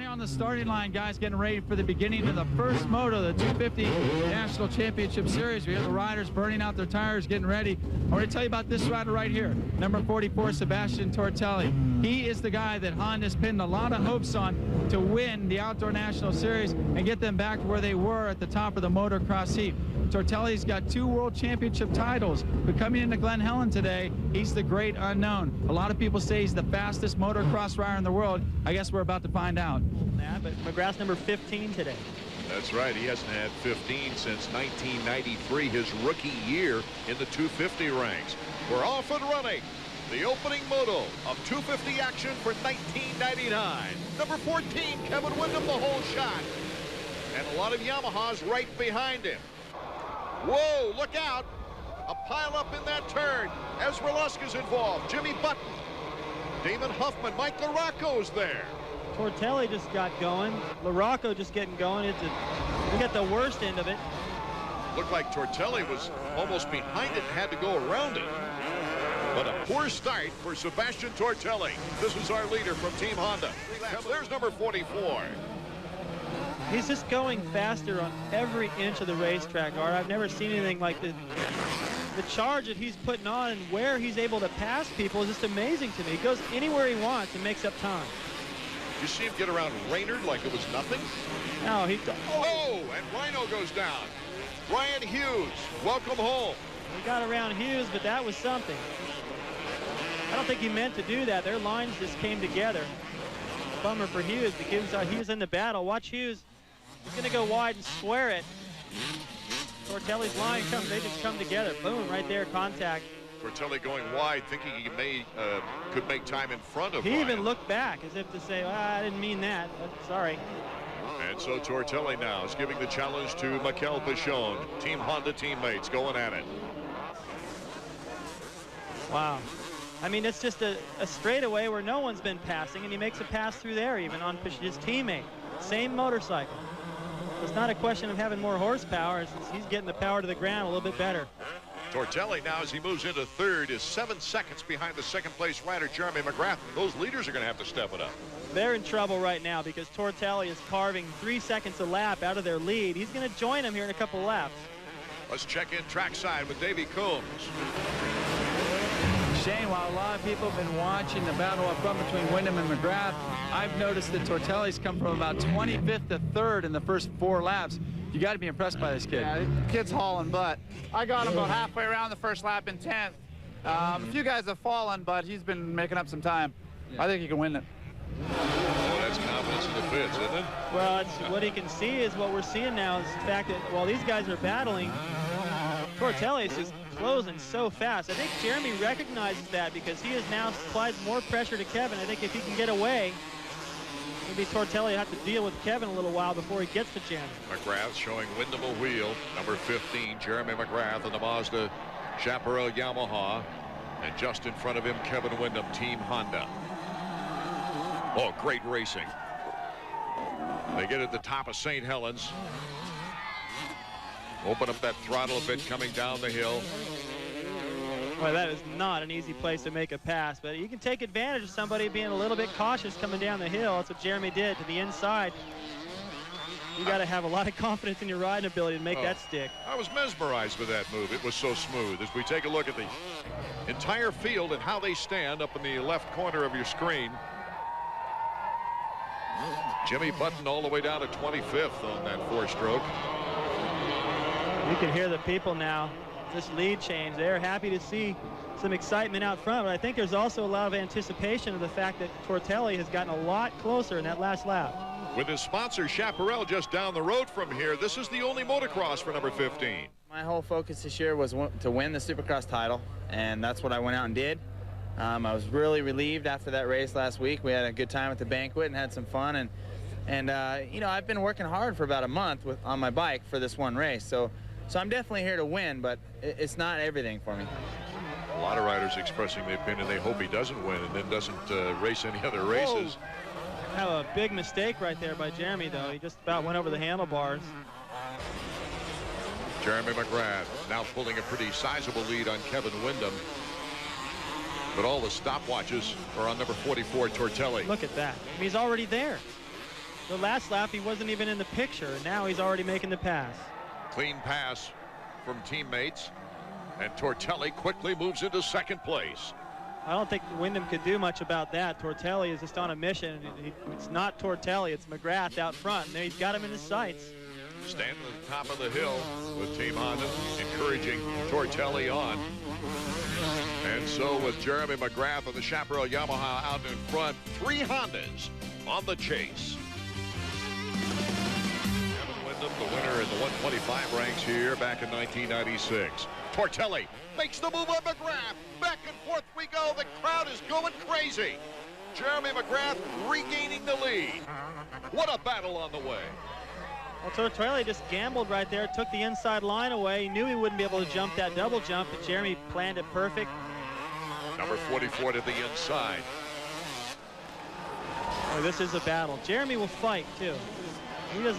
Jeremy on the starting line, guys, getting ready for the beginning of the first Moto, the 250 National Championship Series. We have the riders burning out their tires, getting ready. I want to tell you about this rider right here, number 44, Sebastien Tortelli. He is the guy that Honda's pinned a lot of hopes on to win the Outdoor National Series and get them back to where they were at the top of the motocross heap. Tortelli's got 2 World Championship titles, but coming into Glen Helen today, he's the great unknown. A lot of people say he's the fastest motocross rider in the world. I guess we're about to find out. Yeah, but McGrath's number 15 today. That's right. He hasn't had 15 since 1993, his rookie year in the 250 ranks. We're off and running. The opening moto of 250 action for 1999. Number 14, Kevin Windham, the whole shot. And a lot of Yamahas right behind him. Whoa, look out. A pile-up in that turn. Ezra Luska's involved. Jimmy Button. Damon Huffman. Mike LaRocco's there. Tortelli just got going. LaRocco just getting going. We got the worst end of it. Looked like Tortelli was almost behind it and had to go around it. But a poor start for Sebastien Tortelli. This is our leader from Team Honda. There's number 44. He's just going faster on every inch of the racetrack, Art. I've never seen anything like this. The charge that he's putting on and where he's able to pass people is just amazing to me. He goes anywhere he wants and makes up time. You see him get around Raynard like it was nothing? No, he... Oh, and Rhino goes down. Ryan Hughes, welcome home. He got around Hughes, but that was something. I don't think he meant to do that. Their lines just came together. Bummer for Hughes because he was in the battle. Watch Hughes. He's going to go wide and square it. Tortelli's line comes, they just come together. Boom, right there, contact. Tortelli going wide, thinking he could make time in front of He Ryan. even looked back as if to say, I didn't mean that. Sorry. And so Tortelli now is giving the challenge to Mikel Pichon. Team Honda teammates going at it. Wow. I mean, it's just a straightaway where no one's been passing, and he makes a pass through there even on his teammate. Same motorcycle. It's not a question of having more horsepower. He's getting the power to the ground a little bit better. Tortelli now, as he moves into third, is 7 seconds behind the second-place rider, Jeremy McGrath. Those leaders are going to have to step it up. They're in trouble right now because Tortelli is carving 3 seconds a lap out of their lead. He's going to join them here in a couple laps. Let's check in trackside with Davey Coombs. Shane, while a lot of people have been watching the battle up front between Windham and McGrath, I've noticed that Tortelli's come from about 25th to 3rd in the first 4 laps. You got to be impressed by this kid. Yeah, the kid's hauling butt. I got him about halfway around the first lap in 10th. A few guys have fallen, but he's been making up some time. Yeah. I think he can win it. Oh, that's confidence in the pits, isn't it? Well, what he can see is what we're seeing now is the fact that while these guys are battling, Tortelli is just closing so fast. I think Jeremy recognizes that because he has now applied more pressure to Kevin. I think if he can get away, maybe Tortelli will have to deal with Kevin a little while before he gets to Jeremy. McGrath showing Windham a wheel. Number 15, Jeremy McGrath in the Mazda Chaparral Yamaha. And just in front of him, Kevin Windham, Team Honda. Oh, great racing. They get at the top of St. Helens. Open up that throttle a bit coming down the hill. Well, that is not an easy place to make a pass, but you can take advantage of somebody being a little bit cautious coming down the hill. That's what Jeremy did to the inside. You got to have a lot of confidence in your riding ability to make that stick. I was mesmerized with that move. It was so smooth. As we take a look at the entire field and how they stand up in the left corner of your screen. Jimmy Button all the way down to 25th on that 4-stroke. You can hear the people now, this lead change. They're happy to see some excitement out front, but I think there's also a lot of anticipation of the fact that Tortelli has gotten a lot closer in that last lap. With his sponsor, Chaparral, just down the road from here, this is the only motocross for number 15. My whole focus this year was to win the Supercross title, and that's what I went out and did. I was really relieved after that race last week. We had a good time at the banquet and had some fun, and you know, I've been working hard for about a month on my bike for this one race, so I'm definitely here to win, but it's not everything for me. A lot of riders expressing the opinion they hope he doesn't win and then doesn't race any other races. Have a big mistake right there by Jeremy, though. He just about went over the handlebars. Jeremy McGrath now pulling a pretty sizable lead on Kevin Windham. But all the stopwatches are on number 44, Tortelli. Look at that. I mean, he's already there. The last lap, he wasn't even in the picture. Now he's already making the pass. Clean pass from teammates. And Tortelli quickly moves into second place. I don't think Wyndham could do much about that. Tortelli is just on a mission. It's not Tortelli, it's McGrath out front. And he's got him in his sights. Standing at the top of the hill with Team Honda, encouraging Tortelli on. And so with Jeremy McGrath and the Chaparral Yamaha out in front, 3 Hondas on the chase. Kevin Wyndham, the winner in the 125 ranks here back in 1996. Tortelli makes the move on McGrath. Back and forth we go. The crowd is going crazy. Jeremy McGrath regaining the lead. What a battle on the way. Well, Tortelli just gambled right there, took the inside line away. He knew he wouldn't be able to jump that double jump, but Jeremy planned it perfect. Number 44 to the inside. Oh, this is a battle. Jeremy will fight, too.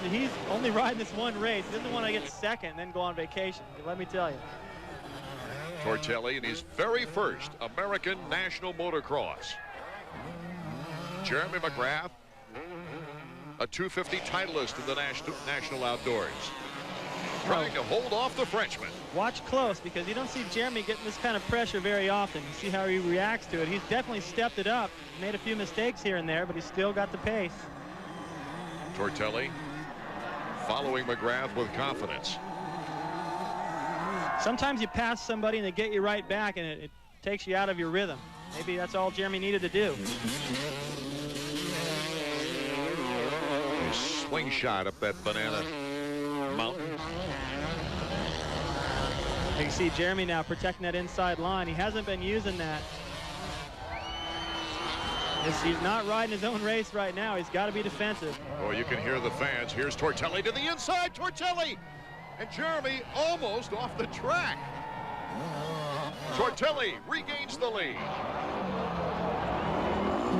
He's only riding this one race. He doesn't want to get second and then go on vacation, let me tell you. Tortelli in his very first American National Motocross. Jeremy McGrath, a 250 titleist in the National Outdoors. Trying to hold off the Frenchman. Watch close, because you don't see Jeremy getting this kind of pressure very often. You see how he reacts to it. He's definitely stepped it up. Made a few mistakes here and there, but he's still got the pace. Tortelli following McGrath with confidence. Sometimes you pass somebody and they get you right back, and it takes you out of your rhythm. Maybe that's all Jeremy needed to do. A slingshot up that banana mountain. You can see Jeremy now protecting that inside line. He hasn't been using that. He's not riding his own race right now. He's got to be defensive. Oh, you can hear the fans. Here's Tortelli to the inside. Tortelli! And Jeremy almost off the track. Tortelli regains the lead.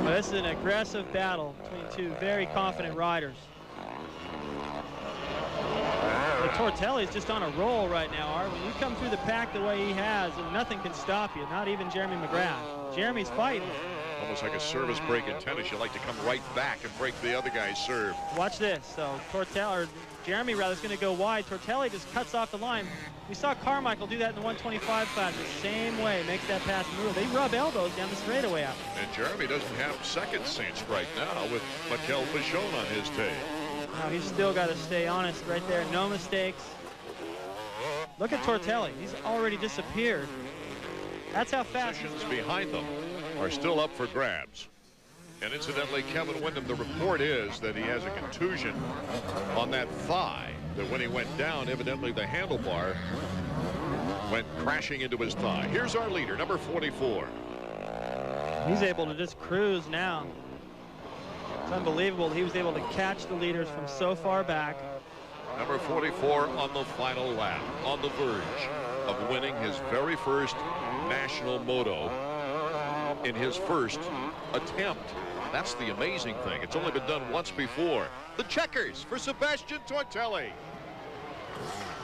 Well, this is an aggressive battle between two very confident riders. But Tortelli's just on a roll right now, Art. When you come through the pack the way he has, nothing can stop you, not even Jeremy McGrath. Jeremy's fighting. Almost like a service break in tennis. You like to come right back and break the other guy's serve. Watch this. So Jeremy rather is going to go wide. Tortelli just cuts off the line. We saw Carmichael do that in the 125 class the same way. Makes that pass move. They rub elbows down the straightaway out. And Jeremy doesn't have second cinch right now with Mikel Pichon on his tail. Now he's still got to stay honest right there. No mistakes. Look at Tortelli. He's already disappeared. That's how fast. Positions behind them are still up for grabs. And incidentally, Kevin Wyndham, the report is that he has a contusion on that thigh, that when he went down, evidently the handlebar went crashing into his thigh. Here's our leader, number 44. He's able to just cruise now. It's unbelievable. He was able to catch the leaders from so far back. Number 44 on the final lap, on the verge of winning his very first national moto in his first attempt. That's the amazing thing. It's only been done once before. The checkers for Sebastien Tortelli.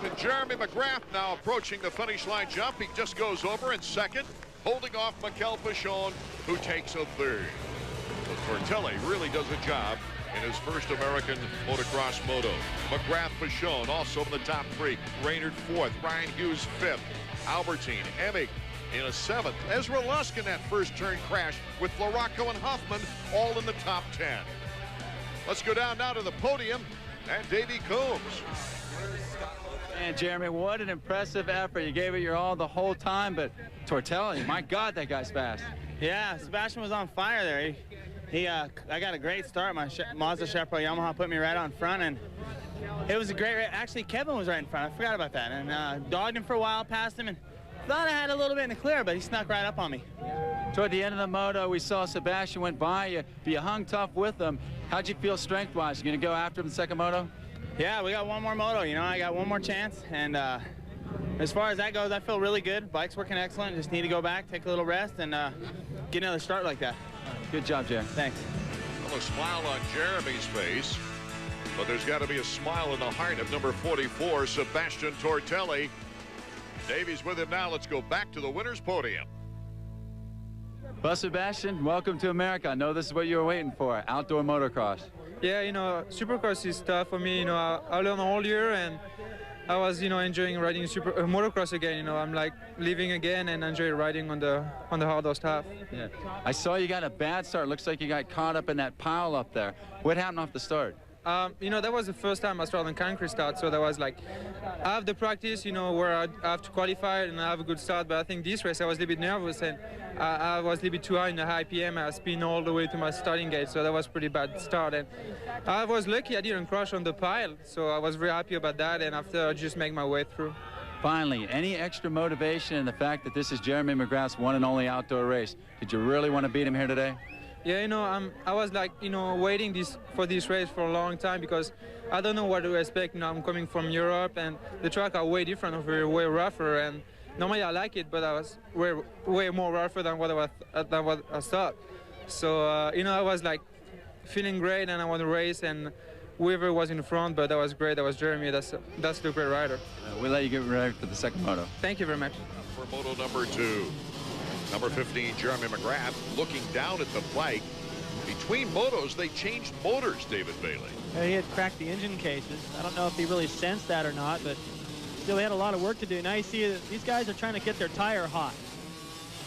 And Jeremy McGrath now approaching the finish line jump. He just goes over in second, holding off Mikel Pichon, who takes a third. But Tortelli really does a job in his first American motocross moto. McGrath, Pichon also in the top three. Raynard fourth, Ryan Hughes fifth, Albertine, Emig in a seventh. Ezra Lusk in that first turn crash with Larocco and Huffman all in the top 10. Let's go down now to the podium and Davey Coombs. And Jeremy, what an impressive effort. You gave it your all the whole time, but Tortelli, my God, that guy's fast. Yeah, Sebastien was on fire there. I got a great start. My Mazda Chaparral Yamaha put me right on front, and it was a great race. Actually, Kevin was right in front. I forgot about that. And dogged him for a while, passed him, and thought I had a little bit in the clear, but he snuck right up on me. Toward the end of the moto, we saw Sebastien went by you, but you hung tough with him. How'd you feel strength-wise? You gonna go after him in the second moto? Yeah, we got one more moto. You know, I got one more chance, and as far as that goes, I feel really good. Bike's working excellent. Just need to go back, take a little rest, and get another start like that. Good job, Jeremy. Thanks. Well, a smile on Jeremy's face, but there's got to be a smile in the heart of number 44, Sebastien Tortelli. Davey's with him now. Let's go back to the winner's podium. Well, Sebastien, welcome to America. I know this is what you were waiting for, outdoor motocross. Yeah, you know, Supercross is tough for me. You know, I learned all year, and I was, you know, enjoying riding motocross again. You know, I'm like living again and enjoy riding on the hardest half. Yeah. I saw you got a bad start. Looks like you got caught up in that pile up there. What happened off the start? You know, that was the first time I started on concrete start, so that was like, I have the practice, you know, where I have to qualify and I have a good start, but I think this race I was a little bit nervous and I was a little bit too high in the high PM. I spin all the way to my starting gate, so that was pretty bad start. And I was lucky I didn't crash on the pile, so I was very happy about that, and after I just make my way through. Finally, any extra motivation in the fact that this is Jeremy McGrath's one and only outdoor race? Did you really want to beat him here today? Yeah, you know, I was like, you know, waiting for this race for a long time because I don't know what to expect. You know, I'm coming from Europe and the track are way different, way rougher. And normally I like it, but I was way more rougher than what I thought. So, you know, I was like feeling great and I want to race, and whoever was in front, but that was great. That was Jeremy. That's the great rider. We'll let you get ready for the second moto. Thank you very much. For moto number 2. Number 15, Jeremy McGrath, looking down at the bike. Between motos, they changed motors, David Bailey. He had cracked the engine cases. I don't know if he really sensed that or not, but still he had a lot of work to do. Now you see that these guys are trying to get their tire hot.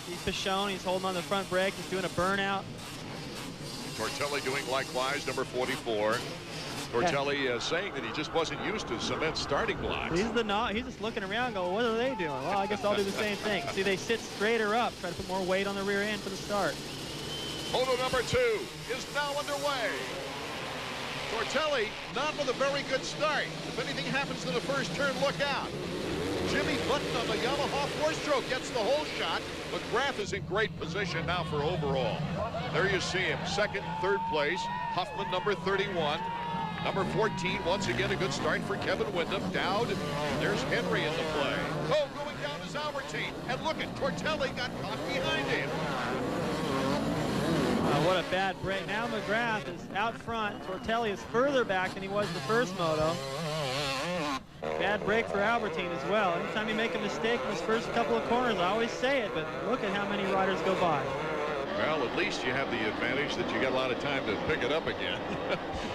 He's Pichon, he's holding on the front brake, he's doing a burnout. Tortelli doing likewise, number 44. Tortelli saying that he just wasn't used to cement starting blocks. He's just looking around going, what are they doing? Well, I guess I'll do the same thing. See, they sit straighter up, try to put more weight on the rear end for the start. Moto number 2 is now underway. Tortelli not with a very good start. If anything happens to the first turn, look out. Jimmy Button on the Yamaha 4-stroke gets the whole shot. McGrath is in great position now for overall. There you see him, second, third place. Huffman, number 31. Number 14, once again, a good start for Kevin Windham. Dowd, there's Henry in the play. Oh, going down is Albertine. And look at Tortelli got caught behind him. What a bad break. Now McGrath is out front. Tortelli is further back than he was the first moto. Bad break for Albertine as well. Anytime you make a mistake in his first couple of corners, I always say it, but look at how many riders go by. Well, at least you have the advantage that you got a lot of time to pick it up again.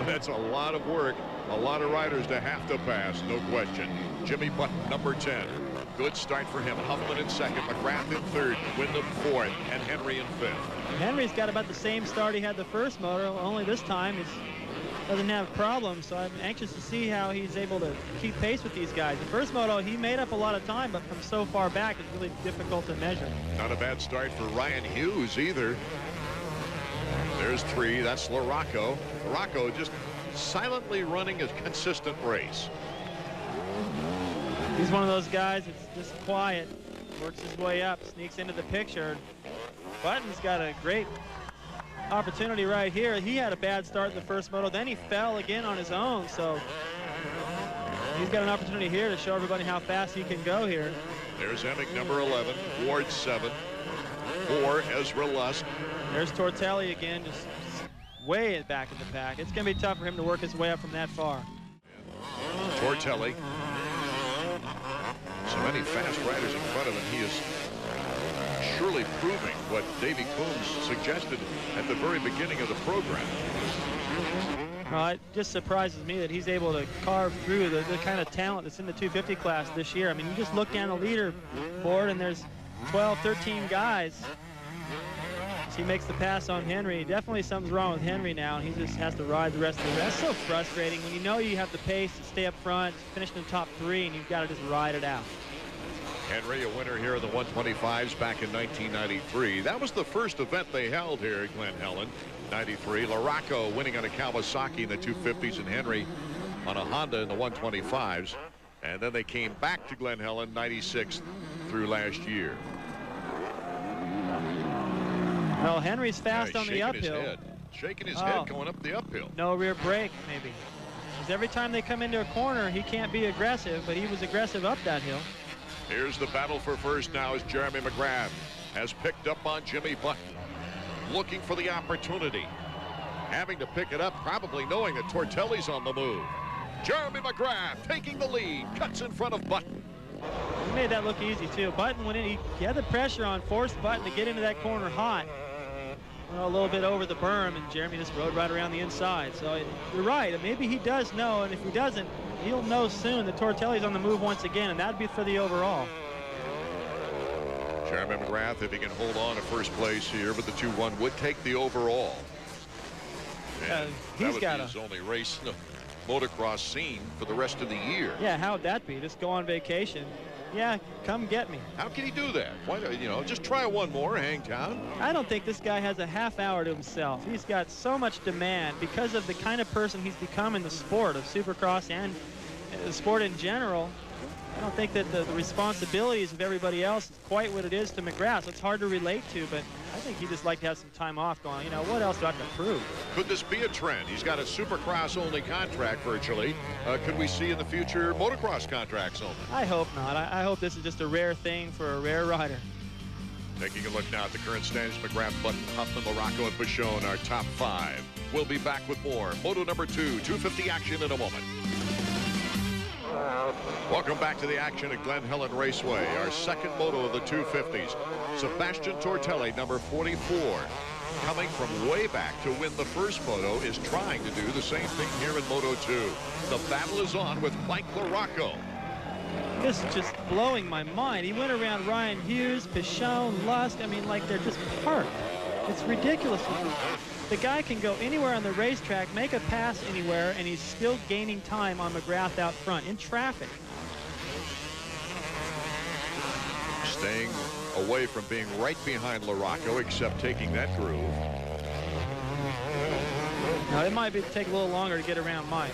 That's a lot of work, a lot of riders to have to pass, no question. Jimmy Button, number 10. Good start for him. Huffman in second, McGrath in third, Windham fourth, and Henry in fifth. Henry's got about the same start he had the first moto, only this time he doesn't have problems, so I'm anxious to see how he's able to keep pace with these guys. The first moto, he made up a lot of time, but from so far back, it's really difficult to measure. Not a bad start for Ryan Hughes either. There's 3, that's Larocco. Larocco just silently running a consistent race. He's one of those guys that's just quiet, works his way up, sneaks into the picture. Button's got a great opportunity right here. He had a bad start in the first moto, then he fell again on his own, so he's got an opportunity here to show everybody how fast he can go here. There's Emig, number 11, Ward 7, 4, Ezra Lusk. There's Tortelli again, just way back in the pack. It's going to be tough for him to work his way up from that far. Tortelli. So many fast riders in front of him. He is surely proving what Davey Coombs suggested at the very beginning of the program. It just surprises me that he's able to carve through the kind of talent that's in the 250 class this year. I mean, you just look down the leaderboard and there's 12, 13 guys. So he makes the pass on Henry. Definitely something's wrong with Henry now, and he just has to ride the rest of the race. That's so frustrating when you know you have the pace to stay up front, finish in the top 3, and you've got to just ride it out. Henry, a winner here in the 125s back in 1993. That was the first event they held here at Glen Helen, 93. Larocco winning on a Kawasaki in the 250s, and Henry on a Honda in the 125s. And then they came back to Glen Helen, 96 through last year. Well, Henry's fast on the uphill. Shaking his head going up the uphill. No rear brake, maybe. Because every time they come into a corner, he can't be aggressive, but he was aggressive up that hill. Here's the battle for first now as Jeremy McGrath has picked up on Jimmy Button. Looking for the opportunity. Having to pick it up, probably knowing that Tortelli's on the move. Jeremy McGrath taking the lead, cuts in front of Button. He made that look easy, too. Button went in. He had the pressure on, forced Button to get into that corner hot. a little bit over the berm, and Jeremy just rode right around the inside. So you're right. Maybe he does know, and if he doesn't, he'll know soon that Tortelli's on the move once again, and that'd be for the overall. Jeremy McGrath, if he can hold on to first place here, but the 2-1 would take the overall. And he's that got would be his only race in the motocross scene for the rest of the year. Yeah, how'd that be? Just go on vacation. Yeah, come get me. How can he do that? Why, you know, just try one more, Hangtown. I don't think this guy has a half hour to himself. He's got so much demand because of the kind of person he's become in the sport of Supercross and the sport in general. I don't think that the responsibilities of everybody else is quite what it is to McGrath. So it's hard to relate to, but I think he'd just like to have some time off going, you know, what else do I have to prove? Could this be a trend? He's got a Supercross-only contract virtually. Could we see in the future motocross contracts only? I hope not. I hope this is just a rare thing for a rare rider. Taking a look now at the current standings, McGrath, Button, Huffman, Larocco, and Pichon, our top 5. We'll be back with more Moto number 2, 250 action in a moment. Welcome back to the action at Glen Helen Raceway, our second moto of the 250s. Sebastien Tortelli, number 44, coming from way back to win the first moto, is trying to do the same thing here in Moto 2. The battle is on with Mike Larocco. This is just blowing my mind. He went around Ryan Hughes, Pichon, Lust. I mean, like they're just parked. It's ridiculous. The guy can go anywhere on the racetrack, make a pass anywhere, and he's still gaining time on McGrath out front in traffic. Staying away from being right behind Larocco, except taking that groove. Now, it might take a little longer to get around Mike.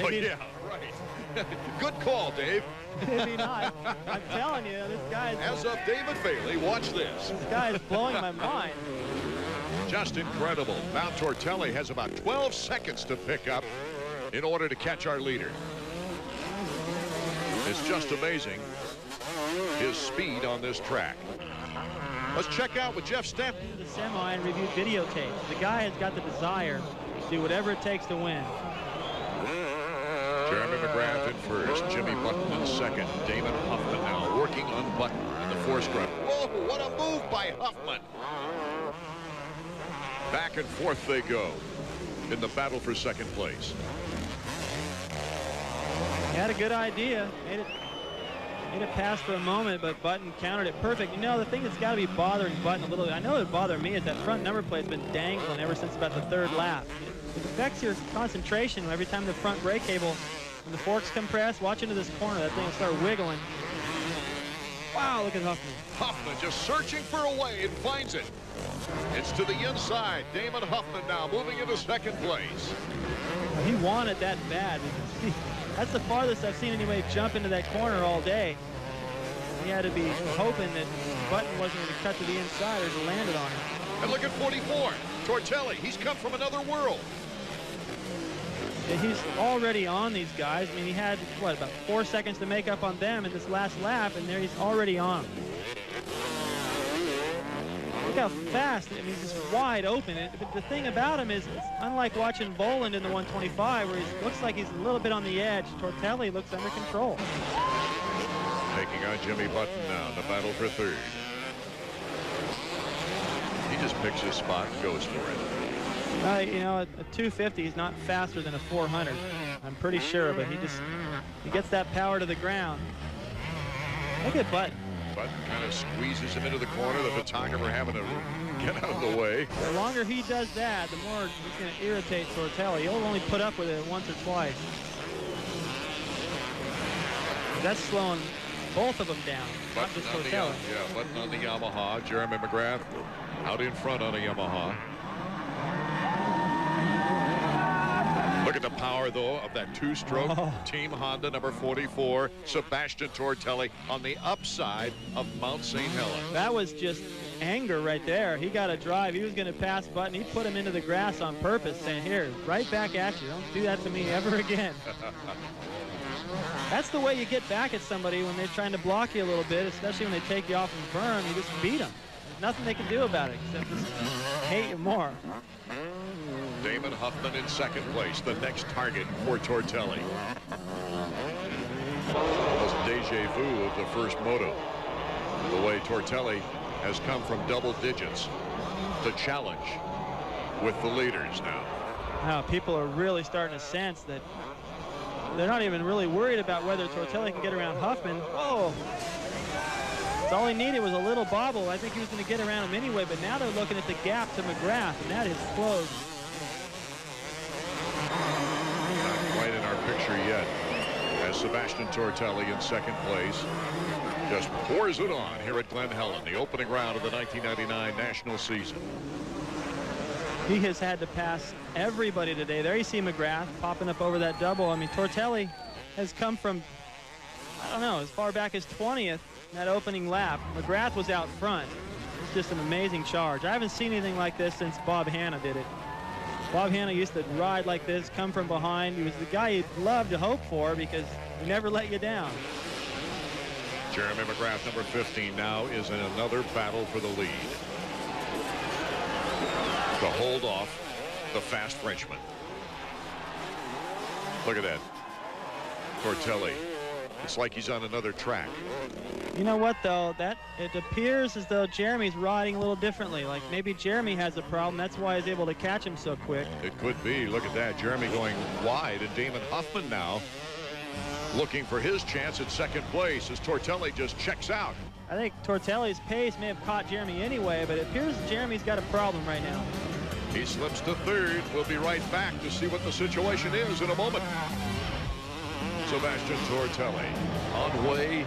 Oh, yeah, right. Good call, Dave. Maybe not. I'm telling you, this guy is... As of David Bailey, watch this. This guy is blowing my mind. Just incredible. Now Tortelli has about 12 seconds to pick up in order to catch our leader. It's just amazing, his speed on this track. Let's check out with Jeff Stemp. The semi and review videotapes. The guy has got the desire to do whatever it takes to win. Jeremy McGrath in first, Jimmy Button in second, Damon Huffman now working on Button in the fourth run. Whoa, what a move by Huffman. Back and forth they go in the battle for second place. He had a good idea. Made it pass for a moment, but Button countered it perfect. You know, the thing that's got to be bothering Button a little bit, I know it would bother me, is that front number plate's been dangling ever since about the third lap. It affects your concentration every time the front brake cable, when the forks compress. Watch into this corner, that thing will start wiggling. Wow, look at Huffman. Huffman just searching for a way and finds it. It's to the inside. Damon Huffman now moving into second place. He wanted that bad. That's the farthest I've seen anybody jump into that corner all day. He had to be hoping that Button wasn't going to cut to the inside or to land it on him. And look at 44. Tortelli, he's come from another world. Yeah, he's already on these guys. I mean, he had, what, about 4 seconds to make up on them in this last lap, and there he's already on. Look how fast, I mean, he's just wide open. But the thing about him is, it's unlike watching Boland in the 125, where he looks like he's a little bit on the edge. Tortelli looks under control. Taking on Jimmy Button now in the battle for third. He just picks his spot and goes for it. You know, a 250 is not faster than a 400. I'm pretty sure, but he gets that power to the ground. Look at Button. Button kind of squeezes him into the corner. The photographer having to get out of the way. The longer he does that, the more he's going to irritate Tortelli. He'll only put up with it once or twice. That's slowing both of them down, not just Tortelli. Yeah, Button on the Yamaha. Jeremy McGrath out in front on a Yamaha. Look at the power, though, of that two-stroke Team Honda number 44, Sebastien Tortelli, on the upside of Mount St. Helens. That was just anger right there. He got a drive. He was going to pass Button. He put him into the grass on purpose, saying, here, right back at you. Don't do that to me ever again. That's the way you get back at somebody when they're trying to block you a little bit, especially when they take you off the berm. You just beat them. There's nothing they can do about it except just hate you more. Damon Huffman in second place, the next target for Tortelli. Almost deja vu of the first moto. The way Tortelli has come from double digits to challenge with the leaders now. Now, people are really starting to sense that they're not even really worried about whether Tortelli can get around Huffman. Oh, all he needed was a little bobble. I think he was going to get around him anyway, but now they're looking at the gap to McGrath, and that is closed. Not quite in our picture yet, as Sebastien Tortelli in second place just pours it on here at Glen Helen, the opening round of the 1999 national season. He has had to pass everybody today. There you see McGrath popping up over that double. I mean, Tortelli has come from, I don't know, as far back as 20th in that opening lap. McGrath was out front. It's just an amazing charge. I haven't seen anything like this since Bob Hanna did it. Bob Hanna used to ride like this, come from behind. He was the guy you'd love to hope for because he never let you down. Jeremy McGrath, number 15, now is in another battle for the lead, to hold off the fast Frenchman. Look at that. Tortelli. It's like he's on another track. You know what, though? That it appears as though Jeremy's riding a little differently. Like maybe Jeremy has a problem. That's why he's able to catch him so quick. It could be. Look at that. Jeremy going wide, and Damon Huffman now looking for his chance at second place as Tortelli just checks out. I think Tortelli's pace may have caught Jeremy anyway, but it appears Jeremy's got a problem right now. He slips to third. We'll be right back to see what the situation is in a moment. Sebastien Tortelli on way.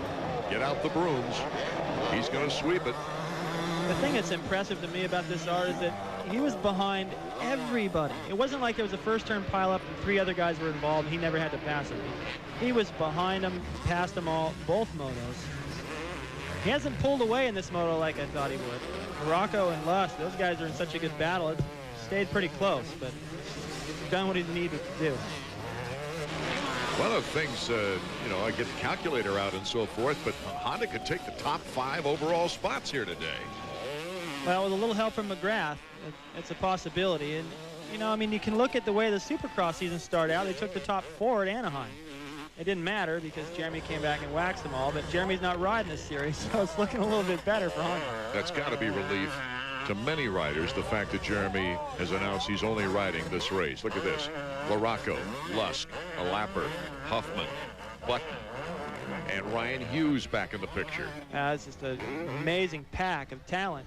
Get out the brooms. He's going to sweep it. The thing that's impressive to me about this art is that he was behind everybody. It wasn't like there was a first turn pileup and 3 other guys were involved and he never had to pass them. He was behind them, passed them all, both motos. He hasn't pulled away in this moto like I thought he would. Morocco and Lusk, those guys are in such a good battle. It stayed pretty close, but he's done what he needed to do. One of the things, you know, I get the calculator out and so forth, but Honda could take the top 5 overall spots here today. Well, with a little help from McGrath, it's a possibility. And, you know, I mean, you can look at the way the Supercross season started out. They took the top 4 at Anaheim. It didn't matter because Jeremy came back and waxed them all, but Jeremy's not riding this series, so it's looking a little bit better for Honda. That's got to be relief to many riders, the fact that Jeremy has announced he's only riding this race. Look at this. Morocco, Lusk, Lapper, Huffman, Button, and Ryan Hughes back in the picture. It's just an amazing pack of talent.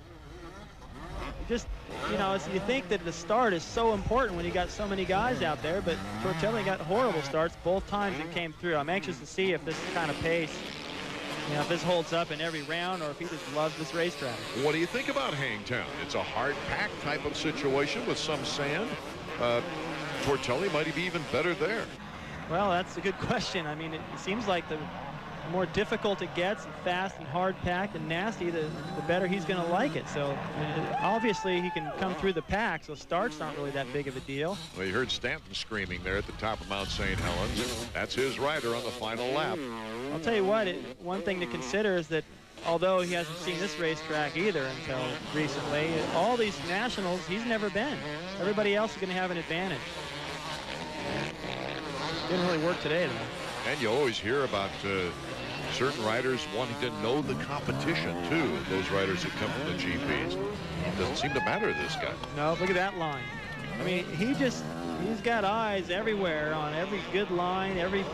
Just, you know, you think that the start is so important when you got so many guys out there, but Tortelli got horrible starts both times and came through. I'm anxious to see if this kind of pace, you know, if this holds up in every round or if he just loves this racetrack. What do you think about Hangtown? It's a hard pack type of situation with some sand. Tortelli might be even better there. Well, that's a good question. I mean, it seems like the more difficult it gets, and fast and hard packed and nasty, the better he's going to like it. So obviously he can come through the pack, so starts aren't really that big of a deal. Well, you heard Stanton screaming there at the top of Mount St. Helens. That's his rider on the final lap. I'll tell you what, one thing to consider is that although he hasn't seen this racetrack either until recently, all these nationals he's never been. Everybody else is going to have an advantage. Didn't really work today, though. And you always hear about certain riders wanting to know the competition, too. Those riders that come from the GPs. Doesn't seem to matter to this guy. No, look at that line. I mean, he's got eyes everywhere on every good line, every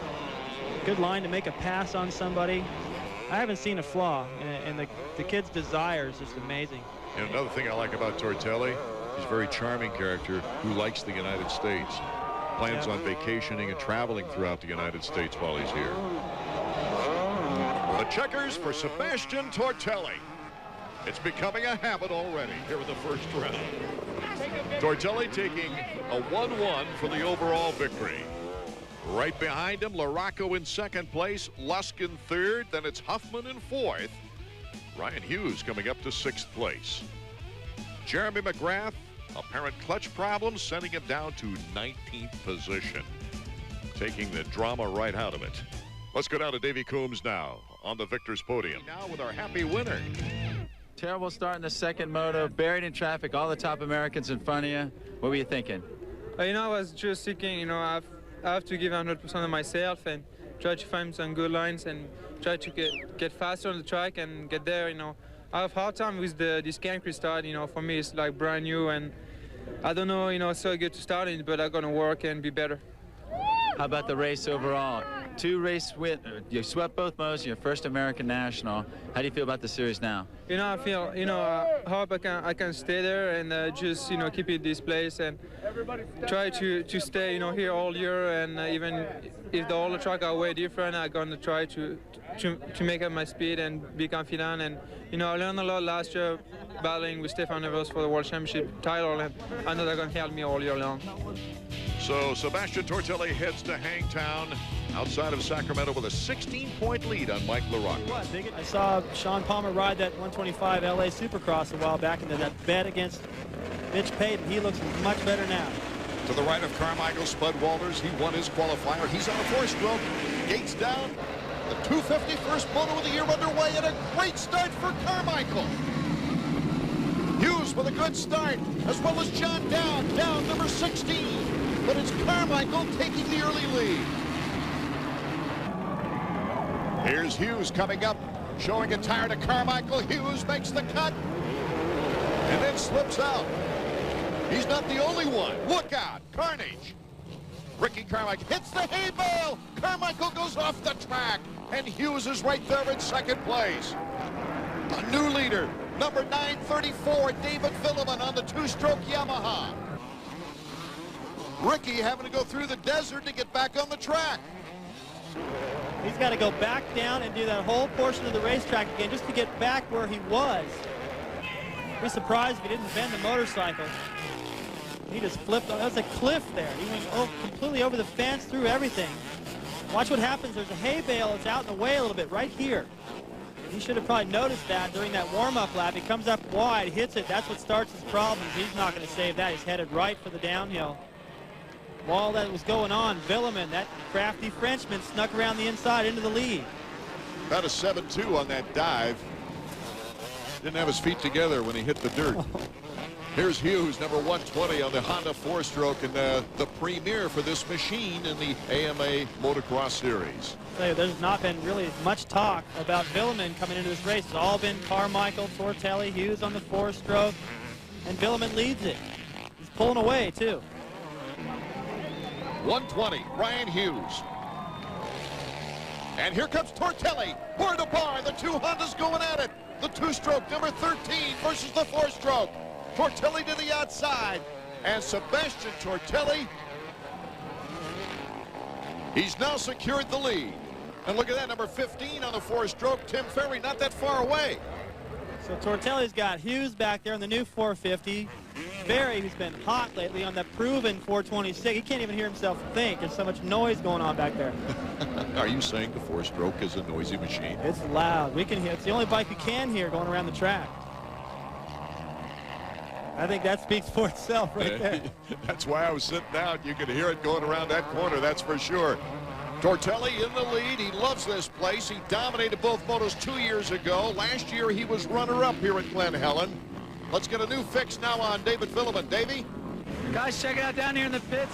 good line to make a pass on somebody. I haven't seen a flaw, and the kid's desire is just amazing. And another thing I like about Tortelli, he's a very charming character who likes the United States. Plans on vacationing and traveling throughout the United States while he's here. The checkers for Sebastien Tortelli. It's becoming a habit already here in the first round. Tortelli taking a 1-1 for the overall victory. Right behind him, Morocco in second place, Lusk in third, then it's Huffman in fourth. Ryan Hughes coming up to sixth place. Jeremy McGrath, apparent clutch problems sending him down to 19th position, taking the drama right out of it. Let's go down to Davey Coombs now on the victor's podium. Now with our happy winner. Terrible start in the second moto, buried in traffic, all the top Americans in front of you. What were you thinking? You know, I was just thinking, you know, I have to give 100% of myself and try to find some good lines and try to get faster on the track and get there, you know, I have a hard time with this Can restart. You know, for me it's like brand new, and I don't know, you know, so good to start it, but I'm gonna work and be better. How about the race overall? 2 race win. You swept both motos. Your first American national. How do you feel about the series now? You know, I feel, you know, I hope I can stay there and just, you know, keep it this place and try to stay, you know, here all year. And even if the other track are way different, I'm gonna try to make up my speed and be confident. And you know, I learned a lot last year battling with Stefan Everts for the World Championship title, and I know they're gonna help me all year long. So Sebastien Tortelli heads to Hangtown outside of Sacramento with a 16-point lead on Mike LaRocque. I saw Sean Palmer ride that 125 LA Supercross a while back into that bet against Mitch Payton. He looks much better now. To the right of Carmichael, Spud Walters. He won his qualifier. He's on a 4-stroke. Gates down. The 250 first moto of the year underway, and a great start for Carmichael. Hughes with a good start, as well as John Down number 16. But it's Carmichael taking the early lead. Here's Hughes coming up, showing a tire to Carmichael. Hughes makes the cut, and then slips out. He's not the only one. Look out, carnage. Ricky Carmichael hits the hay bale. Carmichael goes off the track, and Hughes is right there in second place. A new leader, number 934, David Villeman on the 2-stroke Yamaha. Ricky having to go through the desert to get back on the track. He's got to go back down and do that whole portion of the racetrack again just to get back where he was. I'd be surprised if he didn't bend the motorcycle. He just flipped. That was a cliff there. He went completely over the fence, through everything. Watch what happens. There's a hay bale that's out in the way a little bit right here. He should have probably noticed that during that warm-up lap. He comes up wide, hits it. That's what starts his problems. He's not going to save that. He's headed right for the downhill. While that was going on, Villeman, that crafty Frenchman, snuck around the inside into the lead. About a 7-2 on that dive. Didn't have his feet together when he hit the dirt. Here's Hughes, number 120 on the Honda 4-stroke, and the premier for this machine in the AMA Motocross Series. There's not been really much talk about Villeman coming into this race. It's all been Carmichael, Tortelli, Hughes on the 4-stroke, and Villeman leads it. He's pulling away, too. 120, Ryan Hughes. And here comes Tortelli, bar to bar. The 2 Hondas going at it. The 2-stroke, number 13 versus the 4-stroke. Tortelli to the outside. And Sebastien Tortelli, he's now secured the lead. And look at that, number 15 on the 4-stroke, Tim Ferry, not that far away. So Tortelli's got Hughes back there on the new 450. Ferry, who's been hot lately on that proven 426. He can't even hear himself think. There's so much noise going on back there. Are you saying the 4-stroke is a noisy machine? It's loud. We can hear. It's the only bike we can hear going around the track. I think that speaks for itself right there. That's why I was sitting down. You could hear it going around that corner, that's for sure. Tortelli in the lead. He loves this place. He dominated both motos 2 years ago. Last year he was runner-up here at Glen Helen. Let's get a new fix now on David Villeman. Davey? Guys, check it out down here in the pits.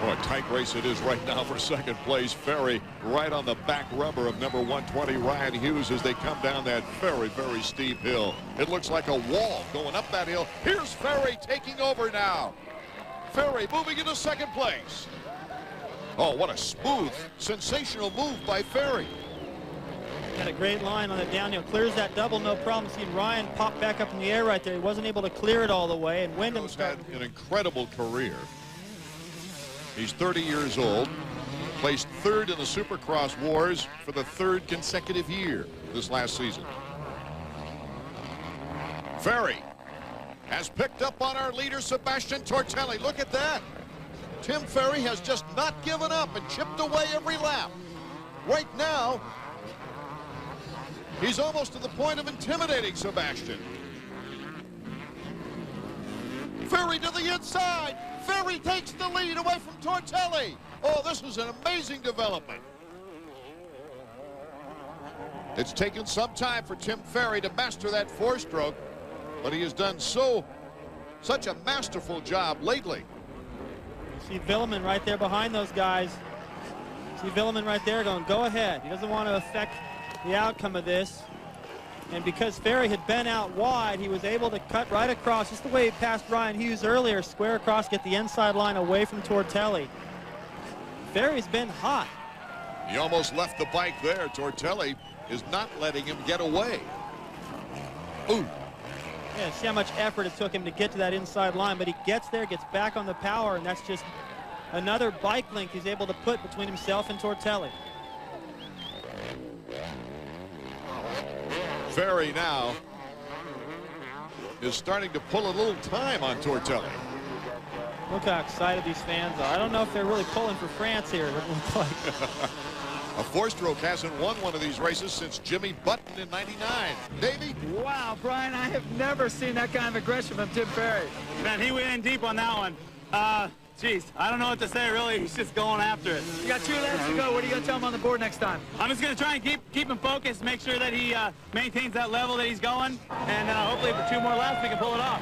Oh, a tight race it is right now for second place. Ferry right on the back rubber of number 120, Ryan Hughes, as they come down that very, very steep hill. It looks like a wall going up that hill. Here's Ferry taking over now. Ferry moving into second place. Oh, what a smooth, sensational move by Ferry. Got a great line on the downhill. Clears that double, no problem. Seeing Ryan pop back up in the air right there. He wasn't able to clear it all the way, and Wyndham started. Had an incredible career. He's 30 years old. Placed third in the Supercross Wars for the 3rd consecutive year this last season. Ferry has picked up on our leader, Sebastien Tortelli. Look at that. Tim Ferry has just not given up and chipped away every lap. Right now, he's almost to the point of intimidating Sebastien. Ferry to the inside. Ferry takes the lead away from Tortelli. Oh, this was an amazing development. It's taken some time for Tim Ferry to master that 4-stroke, but he has done such a masterful job lately. See Villeman right there behind those guys. See Villeman right there going, go ahead. He doesn't want to affect the outcome of this. And because Ferry had been out wide, he was able to cut right across, just the way he passed Ryan Hughes earlier, square across, get the inside line away from Tortelli. Ferry's been hot. He almost left the bike there. Tortelli is not letting him get away. Ooh. Yeah, see how much effort it took him to get to that inside line, but he gets there, gets back on the power, and that's just another bike link he's able to put between himself and Tortelli. Ferry now is starting to pull a little time on Tortelli. Look how excited these fans are. I don't know if they're really pulling for France here. It looks like. A four-stroke hasn't won one of these races since Jimmy Button in '99. Davey? Wow, Brian, I have never seen that kind of aggression from Tim Ferry. Man, he went in deep on that one. Geez, I don't know what to say, really. He's just going after it. You got 2 laps to go. What are you going to tell him on the board next time? I'm just going to try and keep him focused, make sure that he maintains that level that he's going, and hopefully for 2 more laps we can pull it off.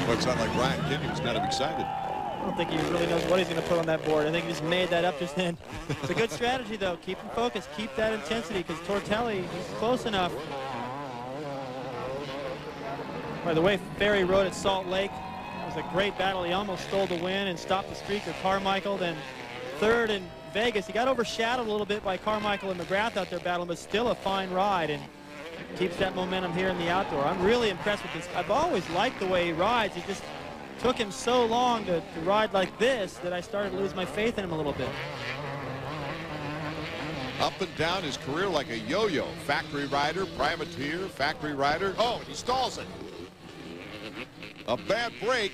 Looks like Ryan Kenyon's kind of excited. I don't think he really knows what he's going to put on that board. I think he just made that up just then. It's a good strategy, though. Keep him focused. Keep that intensity, because Tortelli, he's close enough. By the way, Ferry rode at Salt Lake. It was a great battle. He almost stole the win and stopped the streak of Carmichael. Then third in Vegas. He got overshadowed a little bit by Carmichael and McGrath out there battling, but still a fine ride, and keeps that momentum here in the outdoor. I'm really impressed with this. I've always liked the way he rides. He just took him so long to ride like this that I started to lose my faith in him a little bit. Up and down his career like a yo-yo. Factory rider, privateer, factory rider. Oh, and he stalls it. A bad break.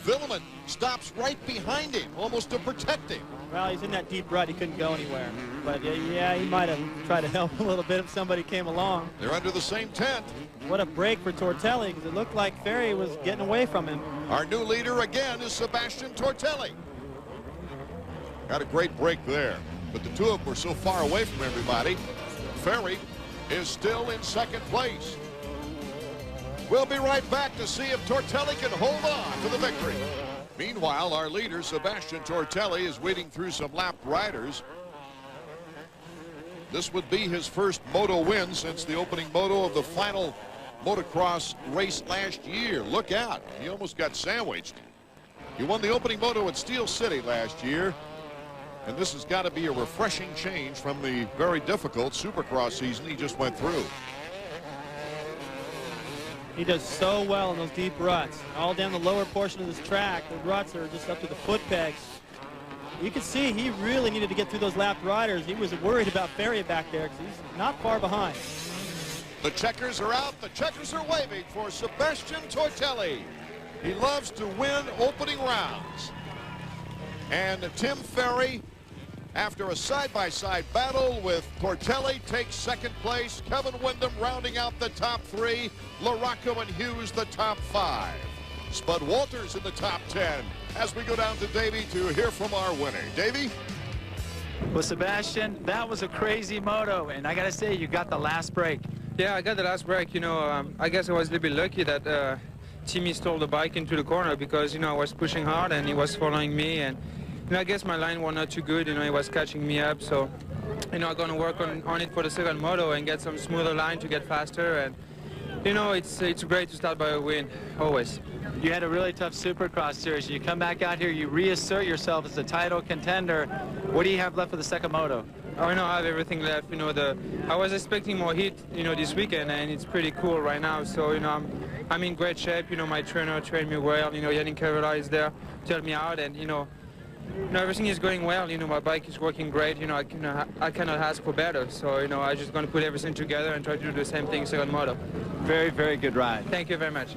Villeman stops right behind him, almost to protect him. Well, he's in that deep rut. He couldn't go anywhere. But yeah, he might have tried to help a little bit if somebody came along. They're under the same tent. What a break for Tortelli, because it looked like Ferry was getting away from him. Our new leader again is Sebastien Tortelli. Got a great break there, but the two of them were so far away from everybody. Ferry is still in second place. We'll be right back to see if Tortelli can hold on to the victory. Meanwhile, our leader, Sebastien Tortelli, is weeding through some lapped riders. This would be his first moto win since the opening moto of the final motocross race last year. Look out, he almost got sandwiched. He won the opening moto at Steel City last year, and this has got to be a refreshing change from the very difficult Supercross season he just went through. He does so well in those deep ruts. All down the lower portion of this track, the ruts are just up to the foot pegs. You can see he really needed to get through those lapped riders. He was worried about Ferry back there because he's not far behind. The checkers are out. The checkers are waving for Sebastien Tortelli. He loves to win opening rounds. And Tim Ferry, after a side-by-side battle with Tortelli, takes second place. Kevin Windham rounding out the top 3. LaRocco and Hughes the top 5. Spud Walters in the top 10. As we go down to Davey to hear from our winner. Davey? Well, Sebastien, that was a crazy moto, and I got to say, you got the last break. Yeah, I got the last break. You know, I guess I was a little bit lucky that Timmy stole the bike into the corner because, you know, I was pushing hard and he was following me, and you know, I guess my line was not too good. You know, he was catching me up, so you know, I'm gonna work on it for the second moto and get some smoother line to get faster. And you know, it's great to start by a win, always. You had a really tough Supercross series. You come back out here, you reassert yourself as a title contender. What do you have left for the second moto? I know I have everything left. You know, I was expecting more heat, you know, this weekend, and it's pretty cool right now. So, you know, I'm in great shape. You know, my trainer trained me well. You know, Yannick Cavella is there to help me out, and you know, everything is going well. You know, my bike is working great. You know, I cannot ask for better. So, you know, I'm just going to put everything together and try to do the same thing second moto. Very, very good ride. Thank you very much.